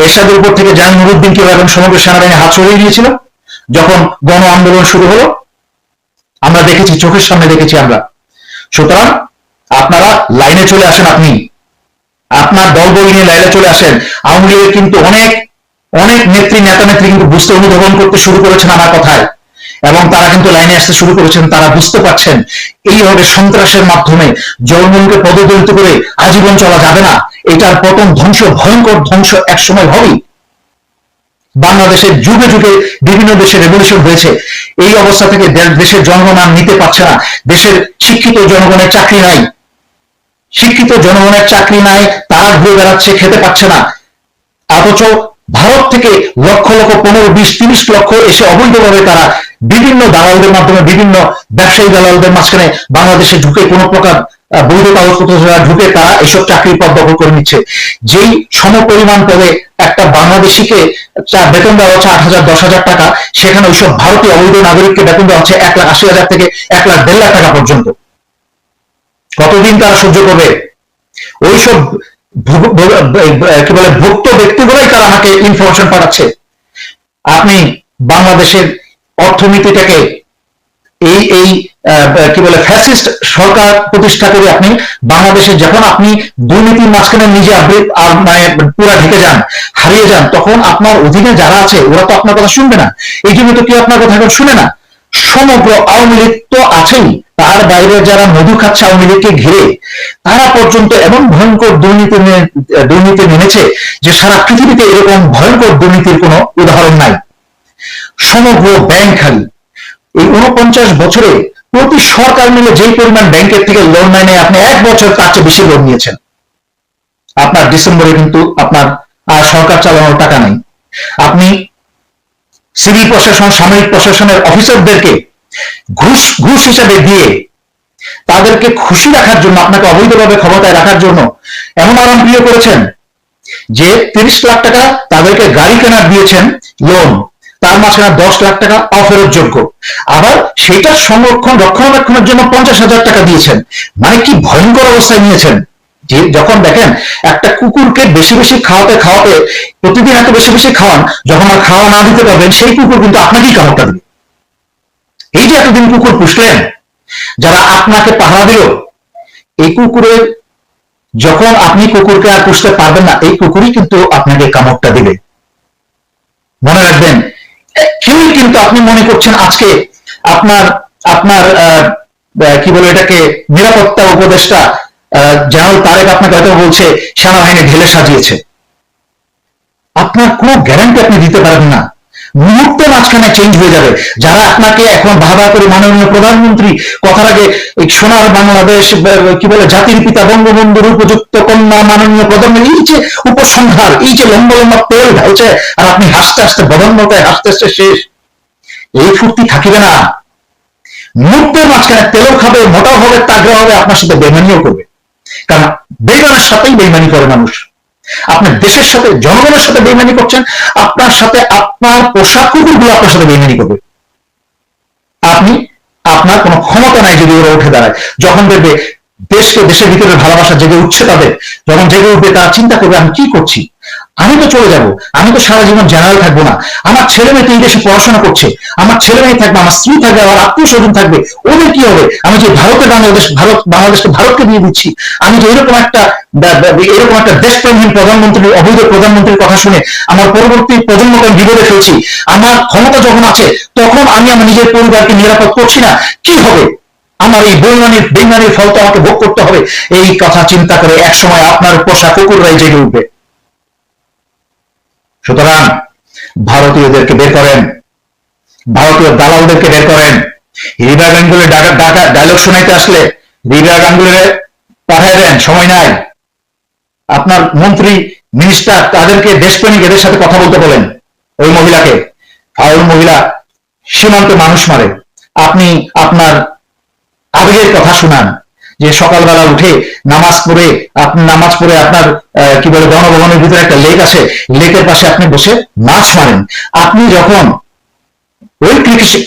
এরশাদের উপর থেকে জাহান নুরুদ্দিন কিভাবে এবং সমগ্র সেনাবাহিনী হাত সরিয়ে দিয়েছিল যখন গণ আন্দোলন শুরু হলো, আমরা দেখেছি, চোখের সামনে দেখেছি আমরা। সুতরাং আপনারা লাইনে চলে আসেন, আপনি আপনার দল বই নিয়ে লাইনে চলে আসেন। আওয়ামী লীগের কিন্তু অনেক অনেক নেত্রী নেতা নেত্রী কিন্তু বুঝতে অনুধাবন করতে শুরু করেছেন আমার কথায়, এবং তারা কিন্তু লাইনে আসতে শুরু করেছেন। তারা বুঝতে পারছেন এইভাবে সন্ত্রাসের মাধ্যমে জনগণকে পদদলিত করে আজীবন চলা যাবে না। এটার পতন, ধ্বংস, ভয়ঙ্কর ধ্বংস একসময় হবেই। বাংলাদেশের যুগে যুগে বিভিন্ন দেশে রেভলিউশন হয়েছে, এই অবস্থা থেকে দেশের জনগণ আর নিতে পারছে না। দেশের শিক্ষিত জনগণের চাকরি নাই, শিক্ষিত জনগণের চাকরি নাই, তারা ঘুরে বেড়াচ্ছে, খেতে পাচ্ছে না। অথচ ভারত থেকে লক্ষ লক্ষ 15, 20, 30 লক্ষ এসে অবৈধভাবে তারা বিভিন্ন দালালদের মাধ্যমে, বিভিন্ন ব্যবসায়ী দালালদের মাঝখানে বাংলাদেশে ঢুকে কোনো প্রকার বৈধ কাগজপত্র ঢুকে তারা এসব চাকরির পদ দখল করে নিচ্ছে। যেই সমপরিমাণ পদে একটা বাংলাদেশিকে বেতন দেওয়া হচ্ছে 8,000, 10,000 টাকা, সেখানে ওইসব ভারতীয় অবৈধ নাগরিককে বেতন দেওয়া হচ্ছে 1,80,000 থেকে 1,50,000 টাকা পর্যন্ত। কতদিন তারা সহ্য করবে? ওইসব কি বলে ভুক্ত ব্যক্তিগুলোই তারা আমাকে ইনফরমেশন পাঠাচ্ছে। আপনি বাংলাদেশের অর্থনীতিটাকে এই এই কি বলে ফ্যাসিস্ট সরকার প্রতিষ্ঠা করে আপনি বাংলাদেশে যখন আপনি দুর্নীতির মাঝখানে নিজে পুরা ঢেকে যান, হারিয়ে যান, তখন আপনার অধীনে যারা আছে ওরা তো আপনার কথা শুনবে না। এই জন্য তো কি আপনার কথা এখন শুনে না। সমগ্র আওয়ামী লীগ তো আছেই, তার বাইরে যারা মধু খাচ্ছে আওয়ামী লীগকে ঘিরে, তারা পর্যন্ত এমন ভয়ঙ্কর দুর্নীতি নেমেছে যে সারা পৃথিবীতে এরকম ভয়ঙ্কর দুর্নীতির কোনো উদাহরণ নাই। সমগ্র ব্যাংক খালি। এই 49 বছরে প্রতি সরকার মিলে যেই পরিমাণ ব্যাংকের থেকে লোন নেয়, আপনি 1 বছর তার চেয়ে বেশি লোন নিয়েছেন। আপনার ডিসেম্বরে কিন্তু আপনার আর সরকার চালানোর টাকা নেই। আপনি সিভিল প্রশাসন, সামরিক প্রশাসনের অফিসারদেরকে ঘুষ হিসাবে দিয়ে তাদেরকে খুশি রাখার জন্য, আপনাকে অবৈধভাবে ক্ষমতায় রাখার জন্য এমন আরাম প্রিয় করেছেন যে 30 লাখ টাকা তাদেরকে গাড়ি কেনার দিয়েছেন লোন, তার মাঝখানে 10 লাখ টাকা অফেরত যোগ্য, আবার সেটা সংরক্ষণ রক্ষণাবেক্ষণের জন্য 50,000 টাকা দিয়েছেন। মানে কি ভয়ঙ্কর অবস্থায় নিয়েছেন। যে যখন দেখেন একটা কুকুরকে বেশি বেশি খাওয়াতে খাওয়াতে, প্রতিদিন এত বেশি বেশি খাওয়ান, যখন আর খাওয়া না দিতে পারবেন সেই কুকুর কিন্তু আপনাকেই কামড়টা দিবে। এই যে এতদিন কুকুর পুষলেন, যারা আপনাকে পাহারা দিল, এই কুকুরের যখন আপনি কুকুরকে আর পুষতে পারবেন না, এই কুকুরই কিন্তু আপনাকে কামড়টা দিবে। মনে রাখবেন, কেউ কিন্তু আপনি মনে করছেন আজকে আপনার আপনার কি বলে এটাকে নিরাপত্তা উপদেষ্টা জেনারেল তারেক আপনাকে হয়তো বলছে সেনাবাহিনী ঢেলে সাজিয়েছে। আপনার কোনো গ্যারান্টি আপনি দিতে পারবেন না, মুহূর্তে মাঝখানে চেঞ্জ হয়ে যাবে। যারা আপনাকে এখন বাহবা করে মাননীয় প্রধানমন্ত্রী, কথার আগে সোনার বাংলাদেশ, কি বলে জাতির পিতা বঙ্গবন্ধুর উপযুক্ত কন্যা মাননীয় প্রধানমন্ত্রী, এই যে উপসংহার, এই যে লম্বা লম্বা তেল ঢালছে, আর আপনি হাসতে হাসতে বদন্যতায় হাসতে হাসতে শেষ। এই ফুর্তি থাকিবে না। মুহূর্তের মাঝখানে তেলও খাবে, মোটাও হবে, তাগড়া হবে, আপনার সাথে বেইমানিও করবে। কারণ বেইমানের সাথেই বেইমানি করে মানুষ। আপনার দেশের সাথে, জনগণের সাথে বেইমানি করছেন, আপনার সাথে আপনার পোশাক কুকুরগুলো আপনার সাথে বেইমানি করবে। আপনি, আপনার কোনো ক্ষমতা নাই যদি ওরা উঠে দাঁড়ায়। যখন দেখবে দেশকে, দেশের ভিতরে ভালোবাসা জেগে উঠছে তাদের, যখন জেগে উঠবে তারা চিন্তা করবে আমি কি করছি, আমি তো চলে যাব, আমি তো সারা জীবন জেনারেল থাকবো না, আমার ছেলে মেয়ে তো এই দেশে পড়াশোনা করছে, আমার ছেলে মেয়ে থাকবে, আমার স্ত্রী থাকবে, আমার আত্মীয় স্বজন থাকবে, ওদের কি হবে? আমি যে বাংলাদেশকে ভারতকে দিয়ে দিচ্ছি, আমি যে এরকম একটা দেশপ্রেমহীন প্রধানমন্ত্রী, অবৈধ প্রধানমন্ত্রীর কথা শুনে আমার পরবর্তী প্রজন্মকে আমি বিপদে ফেলছি। আমার ক্ষমতা যখন আছে তখন আমি আমার নিজের পরিবারকে নিরাপদ করছি না, কি হবে? আমার এই বেইমানির ফল তো আমাকে ভোগ করতে হবে। এই কথা চিন্তা করে একসময় আপনার পোষা কুকুররাই জেগে উঠবে। সুতরাং ভারতীয়দেরকে বের করেন, ভারতীয় দালালদেরকে বের করেন। রিবা গাঙ্গুলি ডায়লগ শোনাইতে আসলে রিবা গাঙ্গুলি পাঠিয়ে দেন, সময় নাই। আপনার মন্ত্রী, মিনিস্টার, তাদেরকে দেশপ্রেমিক এদের সাথে কথা বলতে বলেন। ওই মহিলাকে, ফাউল মহিলা সীমান্তে মানুষ মারে, আপনি আপনার আবেগের কথা শুনান যে সকালবেলা উঠে নামাজ পড়ে আপনার কি বলে গণভবনের ভিতরে একটা লেক আছে, লেকের পাশে আপনি বসে মাছ মারেন। আপনি যখন ওই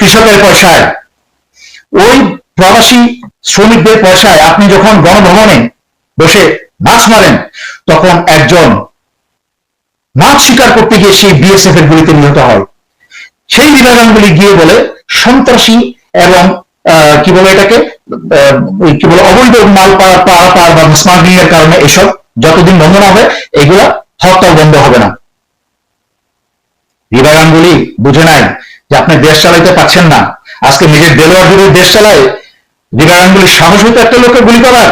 কৃষকের পয়সায়, ওই প্রবাসী শ্রমিকদের পয়সায় আপনি যখন গণভবনে বসে মাছ মারেন, তখন একজন মাছ শিকার করতে গিয়ে সেই বিএসএফ এর গুলিতে নিহত হয়। সেই বিভাগানগুলি গিয়ে বলে সন্ত্রাসী এবং কি বলে এটাকে কি বলে অবৈধ মাল পারাপার বা স্মাগলিং এর কারণে এসব যতদিন বন্ধ না হবে এগুলা হরতাল বন্ধ হবে না। বিভাগানগুলি বুঝে নাই যে আপনি দেশ চালাইতে পারছেন না। আজকে নিজের দেলোয়ার যদি দেশ চালায়, বিভাগানগুলি সাহস হইতো একটা লোকে গুলি করার,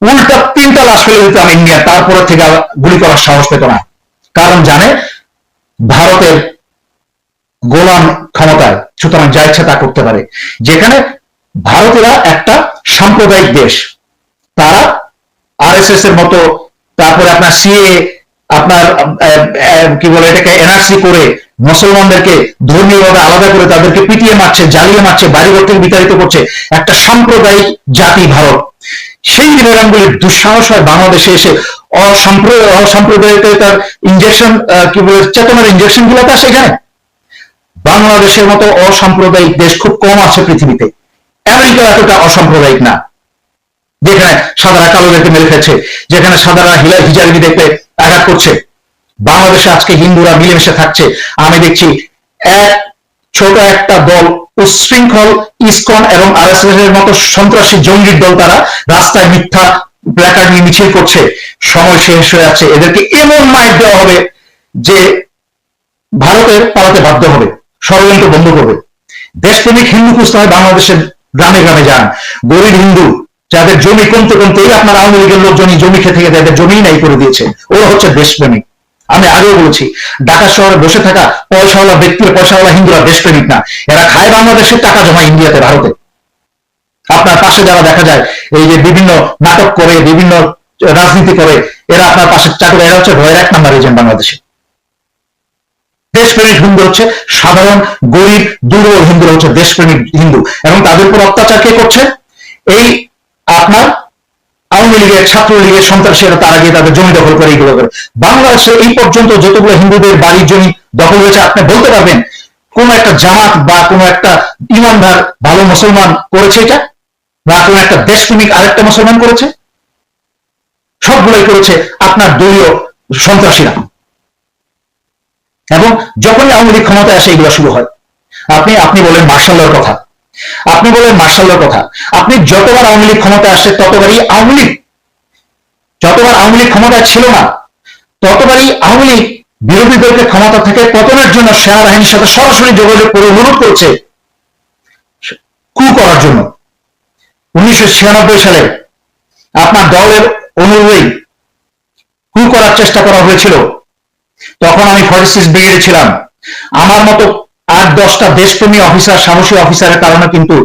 উল্টা 3টা লাশ ফেলে দিত ইন্ডিয়া, তারপরে থেকে গুলি করার সাহস পেত না। কারণ জানে ভারতের গোলাম ক্ষমতায়, সুতরাং যা ইচ্ছা তা করতে পারে। যেখানে ভারতেরা একটা সাম্প্রদায়িক দেশ, তারা আরএসএস এর মতো, তারপরে আপনার সিএ, আপনার কি বলে এটাকে এনআরসি করে মুসলমানদেরকে ধর্মীয়ভাবে আলাদা করে তাদেরকে পিটিয়ে মারছে, জ্বালিয়ে মারছে, বাড়িঘর থেকে বিতাড়িত করছে, একটা সাম্প্রদায়িক জাতি ভারত। সেই বিভাগানগুলির দুঃসাহস হয় বাংলাদেশে এসে অসাম্প্রদায়িকতার ইঞ্জেকশন, কি বলে চেতনার ইঞ্জেকশন গুলোতে আসে। এখানে বাংলাদেশের মতো অসাম্প্রদায়িক দেশ খুব কম আছে পৃথিবীতে। আমেরিকা এতটা অসাম্প্রদায়িক না, যেখানে সাদারা কালোদেরকে মেরে ফেলছে, যেখানে সাদারা হিজাবি দেখতে আঘাত করছে। বাংলাদেশে আজকে হিন্দুরা মিলেমিশে থাকছে। আমি দেখছি ছোট একটা দল উচ্ছৃঙ্খল ইসকন এবং আরএসএস এর মতো সন্ত্রাসী জঙ্গির দল, তারা রাস্তায় মিথ্যা প্ল্যাকার্ড নিয়ে মিছিল করছে। সময় শেষ হয়ে যাচ্ছে, এদেরকে এমন মাইর দেওয়া হবে যে ভারতের পালাতে বাধ্য হবে, ষড়যন্ত্র বন্ধ করবে। দেশপ্রেমিক হিন্দু খুঁজতে হয় বাংলাদেশের গ্রামে গ্রামে যান। গরিব হিন্দু যাদের জমি কমতে কমতেই আপনার আওয়ামী লীগের লোকজনই জমি খেতে খেতে তাদের জমি নাই করে দিয়েছে, ওরা হচ্ছে দেশপ্রেমিক। আমি আগেও বলেছি, ঢাকা শহরে বসে থাকা পয়সাওয়ালা ব্যক্তির, পয়সাওয়ালা হিন্দুরা দেশপ্রেমিক না, এরা খায় বাংলাদেশের টাকা জমা ইন্ডিয়াতে, ভারতে। আপনার পাশে যারা দেখা যায় এই যে বিভিন্ন নাটক করে, বিভিন্ন রাজনীতি করে, এরা আপনার পাশে চাকরি, এরা হচ্ছে ভয়ের 1 নাম্বার এজেন্ট বাংলাদেশে। দেশপ্রেমিক হিন্দু হচ্ছে সাধারণ গরিব দুর্বল হিন্দুরা হচ্ছে দেশপ্রেমিক হিন্দু, এবং তাদের উপর অত্যাচার কে করছে? এই আপনার আওয়ামী লীগের, ছাত্রলীগের সন্ত্রাসীরা, তারা গিয়ে তাদের জমি দখল করে এইগুলো করে। বাংলাদেশে এই পর্যন্ত যতগুলো হিন্দুদের বাড়ির জমি দখল হয়েছে, আপনি বলতে পারবেন কোন একটা জামাত বা কোন একটা ইমানদার ভালো মুসলমান করেছে এটা, বা কোন একটা দেশপ্রেমিক আরেকটা মুসলমান করেছে? সবগুলোই করেছে আপনার দলীয় সন্ত্রাসীরা। এবং যখনই আওয়ামী লীগ ক্ষমতায় আসে এগুলো শুরু হয়। আপনি বলেন মার্শাল্লার কথা, আপনি বলেন মার্শাল্লার কথা। আপনি যতবার আওয়ামী লীগ ক্ষমতায় আসে ততবারই যতবার আওয়ামী লীগ ক্ষমতায় ছিল না ততবারই আওয়ামী লীগ বিরোধী দলকে ক্ষমতা থেকে পতনের জন্য সেনাবাহিনীর সাথে সরাসরি যোগাযোগ করে অনুরোধ করেছে কু করার জন্য। 1996 সালে আপনার দলের অনুযায়ী কু করার চেষ্টা করা হয়েছিল। তখন আমি 46 ব্রিগেডে ছিলাম। আমার মতো 8-10টা দেশপ্রেমী অফিসার, সাহসী অফিসারের কারণে কিন্তু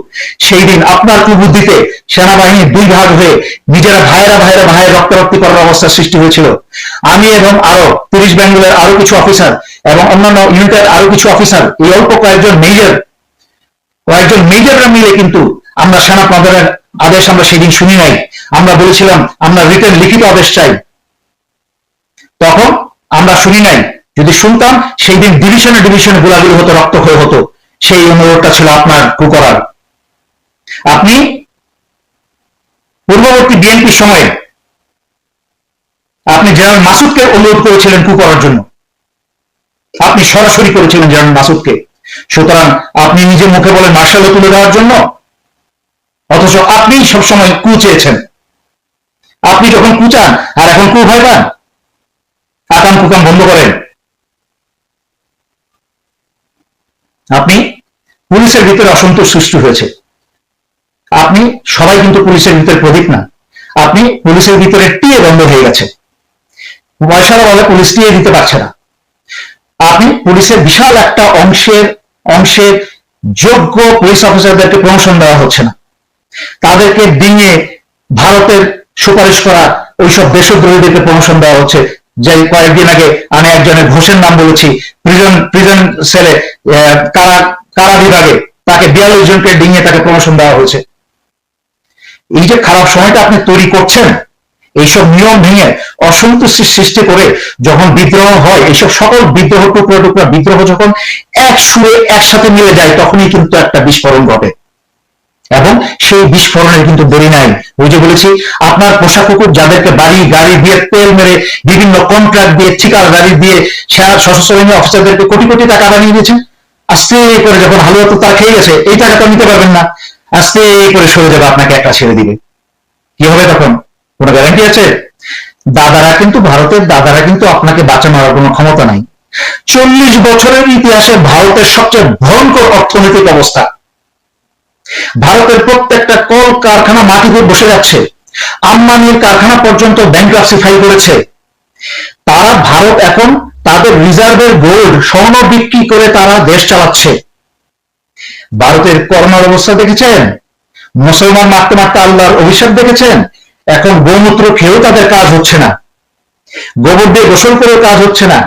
সেই দিন আপনার কুবুদ্ধিতে সেনাবাহিনী 2 ভাগ হয়ে নিজেরা ভাইয়ের রক্তারক্তি করার অবস্থা সৃষ্টি হয়েছিল। আমি এবং আরো 30 বেঙ্গলের আরো কিছু অফিসার এবং অন্যান্য ইউনিটের আরো কিছু অফিসার, এই অল্প কয়েকজন মেজররা মিলে কিন্তু আমরা সেনা প্রধানের আদেশ আমরা সেদিন শুনি নাই। আমরা বলেছিলাম আমরা রিটেন লিখিত আদেশ চাই। তখন আমরা শুনি নাই। যদি শুনতাম সেই দিন ডিভিশনে গোলাগুলি হতো, রক্তক্ষয় হতো। সেই অনুরোধটা ছিল আপনার কু করার। আপনি পূর্ববর্তী বিএনপি সময়ে আপনি জেনারেল মাসুদকে অনুরোধ করেছিলেন কু করার জন্য, আপনি সরাসরি করেছিলেন জেনারেল মাসুদকে। সুতরাং আপনি নিজের মুখে বলেন মার্শাল তুলে দেওয়ার জন্য, অথচ আপনি সবসময় কু চেয়েছেন। আপনি যখন কু চান আর এখন কু ভয় পান, আকাম কুকাম বন্ধ করেন। আপনি পুলিশের ভিতরে অসন্তোষ সৃষ্টি হয়েছে। আপনি সবাই কিন্তু পুলিশের ভিতরে প্রদীপ না, আপনি পুলিশের ভিতরে টিয়ে বন্ধ হয়ে গেছে। পয়সার বলে পুলিশ টিয়ে দিতে পারছে না। আপনি পুলিশের বিশাল একটা অংশের যোগ্য পুলিশ অফিসারদেরকে প্রমোশন দেওয়া হচ্ছে না। তাদেরকে দিয়ে ভারতের সুপারিশ করা ওইসব দেশদ্রোহীদেরকে প্রমোশন দেওয়া হচ্ছে। যে কয়েকদিন আগে আমি একজনের ঘোষের নাম বলেছি, প্রিজন সেলে, কারা বিভাগে তাকে 42 জনকে ডিঙিয়ে তাকে প্রমোশন দেওয়া হয়েছে। এই যে খারাপ সময়টা আপনি তৈরি করছেন, এইসব নিয়ম ভেঙে অসন্তুষ্টির সৃষ্টি করে যখন বিদ্রোহ হয়, এইসব সকল বিদ্রোহ টুকরা বিদ্রোহ যখন এক সুরে একসাথে মিলে যায়, তখনই কিন্তু একটা বিস্ফোরণ ঘটে। এবং সেই বিস্ফোরণের কিন্তু দেরি নাই। ওই যে বলেছি, আপনার পোষা কুকুর যাদেরকে বাড়ি গাড়ি দিয়ে তেল মেরে বিভিন্ন কন্ট্রাক্ট দিয়ে ঠিকার গাড়ি দিয়ে সশস্ত্র বাহিনী অফিসারদেরকে কোটি কোটি টাকা বানিয়ে দিয়েছেন, আস্তে করে যখন হালুয়া তো তারা খেয়ে গেছে, এই টাকা তো নিতে পারবেন না, আস্তে করে সরে যাবে, আপনাকে একটা ছেড়ে দিবে। কি হবে তখন? কোনো গ্যারান্টি আছে? ভারতের দাদারা কিন্তু আপনাকে বাঁচানোর কোনো ক্ষমতা নাই। 40 বছরের ইতিহাসে ভারতের সবচেয়ে ভয়ঙ্কর অর্থনৈতিক অবস্থা। ভারতের প্রত্যেকটা কল কারখানা মাটিতে বসে যাচ্ছে, আম্বানির কারখানা পর্যন্ত ব্যাংক্রাপসি ফাইল করেছে। ভারত এখন তাদের রিজার্ভের গোল্ড স্বর্ণ বিক্রি করে তারা দেশ চালাচ্ছে। ভারতের করোনার অবস্থা দেখেছেন? মুসলমান মারতে মারতে আল্লাহর অভিশাপ দেখেছেন? এখন গোমূত্র খেয়েও তাদের কাজ হচ্ছে না, গোবর দিয়ে গোসল করেও কাজ হচ্ছে না।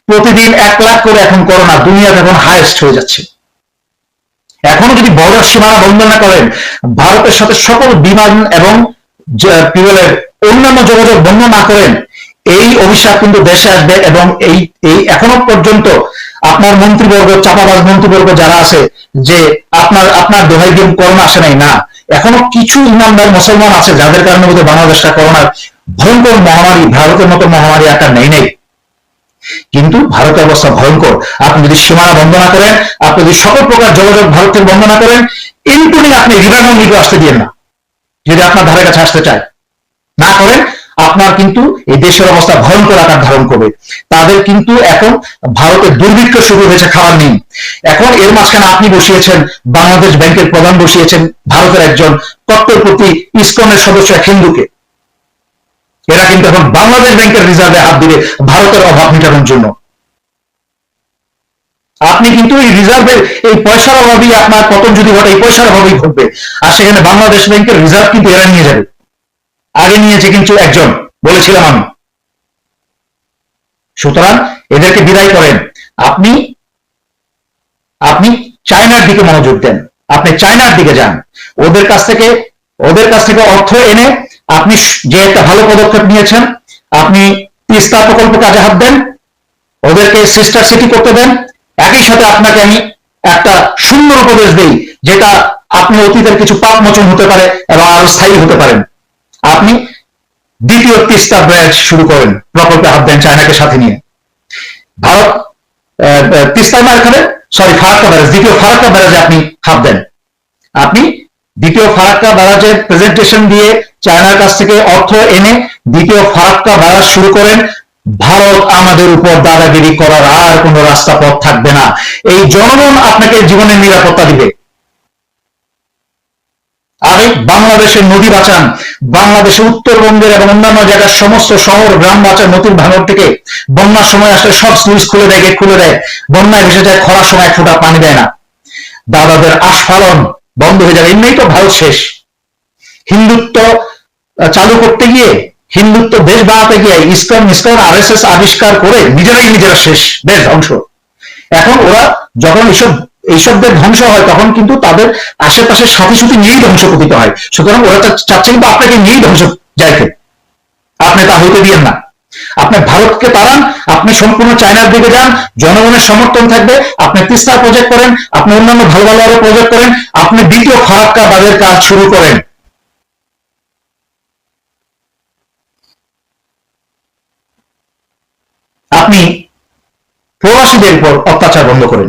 প্রতিদিন 1 লাখ করে এখন করোনা, দুনিয়াতে এখন হাইয়েস্ট হয়ে যাচ্ছে। এখনো যদি বর্ডার সীমানা বন্ধ না করেন, ভারতের সাথে সকল বিমান এবং অন্যান্য যোগাযোগ বন্ধ না করেন, এই অভিশাপ কিন্তু দেশে আসবে। এবং এই এখনো পর্যন্ত আপনার মন্ত্রীবর্গ, চাপাবাজ মন্ত্রীবর্গ যারা আছে, যে আপনার দোহাই দিয়ে করোনা আসে নাই, না, এখনো কিছু ইমানদার মুসলমান আছে যাদের কারণে বোধহয় বাংলাদেশটা করোনার ভয়ঙ্কর মহামারী, ভারতের মতো মহামারী আকার নেই। কিন্তু ভারতের অবস্থা ভয়ঙ্কর। আপনি যদি সীমানা বন্ধ না করেন, আপনি যদি সকল প্রকার যোগাযোগ ভারত থেকে বন্ধ না করেন, ইনক্লুডিং আপনি রিভার নিতে আসতে দিন না, যদি আপনার ধারে কাছে আসতে চায় না করেন, আপনার কিন্তু এই দেশের অবস্থা ভয়ঙ্কর আকার ধারণ করবে। তাদের কিন্তু এখন ভারতের দুর্ভিক্ষ শুরু হয়েছে, খাবার নেই। এখন এর মাঝখানে আপনি বসিয়েছেন, বাংলাদেশ ব্যাংকের প্রধান বসিয়েছেন ভারতের একজন কট্টরপন্থী ইসকনের সদস্য, এক হিন্দুকে। এরা কিন্তু এখন বাংলাদেশ ব্যাংকের রিজার্ভে হাত দিবে ভারতের অভাব মেটানোর জন্য। আপনি কিন্তু এই রিজার্ভের এই পয়সার অভাবেই আপনার পতন যদি ঘটে, এই পয়সার অভাবেই ঘটবে। আর সেখানে বাংলাদেশ ব্যাংকের রিজার্ভ কিন্তু এরা নিয়ে যাবে। আগে নিয়েছে কিন্তু একজন, বলেছিলাম আমি। সুতরাং এদেরকে বিদায় করেন। আপনি চায়নার দিকে মনোযোগ দেন, আপনি চায়নার দিকে যান। ওদের কাছ থেকে অর্থ এনে আপনি যে একটা ভালো পদক্ষেপ নিয়েছেন, আপনি তিস্তা প্রকল্প কাজে হাত দেন, ওদেরকে সিস্টার সিটি করতে দেন। একই সাথে আপনাকে আমি একটা সুন্দর উপদেশ দেই, যেটা আপনি অতীতের কিছু পাপ মোচন হতে পারে এবং আরো স্থায়ী হতে পারেন। আপনি দ্বিতীয় তিস্তা ব্যারাজ শুরু করেন, প্রকল্পে হাত দেন চায়নাকে সাথে নিয়ে। ভারত তিস্তা না, এখানে ফারাক্কা ব্যারাজ, দ্বিতীয় ফারাক্কা ব্যারাজে আপনি হাত দেন। আপনি দ্বিতীয় ফারাক্কা ব্যারাজের প্রেজেন্টেশন দিয়ে চায়নার কাছ থেকে অর্থ এনে দ্বিতীয় ফারাক্কা ব্যারাজ শুরু করেন। ভারত আমাদের উপর দাদাগিরি করার আর কোন রাস্তা পথ থাকবে না। এই জনগণ আপনাকে জীবনের নিরাপত্তা দিবে। আর বাংলাদেশের নদী বাঁচান, বাংলাদেশের উত্তরবঙ্গের এবং অন্যান্য জায়গার সমস্ত শহর গ্রাম বাঁচান নদীর ভাঙন থেকে। বন্যার সময় আসলে সব সুইচ খুলে দেয়, গেট খুলে দেয়, বন্যায় ভেসে যায়, খরার সময় ফোঁটা পানি দেয় না। দাদাদের আস্ফালন বন্ধ হয়ে যাবে। এমনি তো ভারত শেষ। হিন্দুত্ব চালু করতে গিয়ে, হিন্দুত্ব দেশ বানাতে গিয়ে ইসকন RSS আবিষ্কার করে নিজেরা শেষ, দেশ ধ্বংস। এখন ওরা যখন এইসবদের ধ্বংস হয়, তখন কিন্তু তাদের আশেপাশের সাথী সাথী নিয়েই ধ্বংস পতিত হয়। সুতরাং ওরা চাচ্ছে কিন্তু আপনাকে নিয়েই ধ্বংস যাইতে, আপনি তা হইতে দিয়েন না। আপনি ভারতকে তাড়ান, আপনি সম্পূর্ণ চায়নার দিকে যান, জনগণের সমর্থন থাকবে। আপনি তিস্তা প্রজেক্ট করেন, আপনি অন্যান্য ভালো ভালো প্রজেক্ট করেন, আপনি দ্বিতীয় ফারাক্কা বাঁধের কাজ শুরু করেন। আপনি প্রবাসীদের উপর অত্যাচার বন্ধ করেন।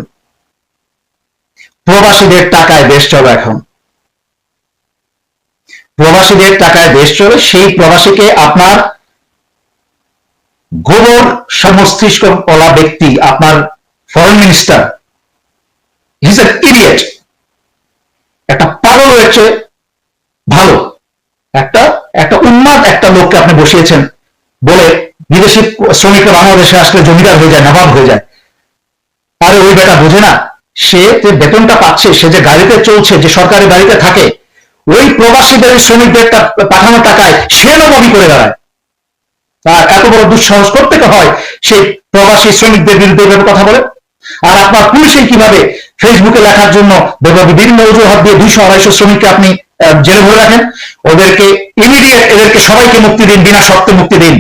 প্রবাসীদের টাকায় দেশ চলে। এখন প্রবাসীদের টাকায় দেশ চলে। সেই প্রবাসীকে আপনার গোবর সমস্তিষ্ক পলা ব্যক্তি, আপনার foreign minister, his N idiot, একটা পাগল হয়েছে। ভালো একটা উন্মাদ একটা লোককে আপনি বসিয়েছেন বলে বিদেশি শ্রমিকরা বাংলাদেশে আসলে জমিদার হয়ে যায়, নবাব হয়ে যায়। আরে ওই বেটা বোঝে না, সে যে বেতনটা পাচ্ছে, সে যে গাড়িতে চলছে, যে সরকারি গাড়িতে থাকে, ওই প্রবাসীদের শ্রমিকদের পাঠানো টাকায় সে নবাবি করে দাঁড়ায়। আর এত বড় দুঃসাহস করতে হয় সেই প্রবাসী শ্রমিকদের বিরুদ্ধে এভাবে কথা বলে। আর আপনার পুলিশে কিভাবে ফেসবুকে লেখার জন্য বিভিন্ন অজুহাত দিয়ে 200-250 শ্রমিককে আপনি জেলে ভরে রাখেন। ওদেরকে ইমিডিয়েট, এদেরকে সবাইকে মুক্তি দিন, বিনা শর্তে মুক্তি দিন,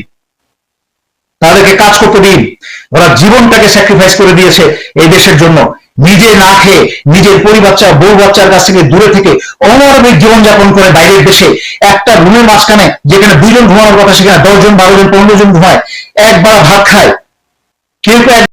তাদেরকে কাজ করতে দিন। ওরা জীবনটাকে স্যাক্রিফাইস করে দিয়েছে এই দেশের জন্য। নিজে না খেয়ে নিজের বউ বাচ্চার কাছ থেকে দূরে থেকে অমানবিক জীবনযাপন করে বাইরের দেশে একটা রুমের মাঝখানে যেখানে 2 জন ঘুমানোর কথা সেখানে 10 জন 12 জন 15 জন ঘুমায়, একবার ভাত খায়, কেউ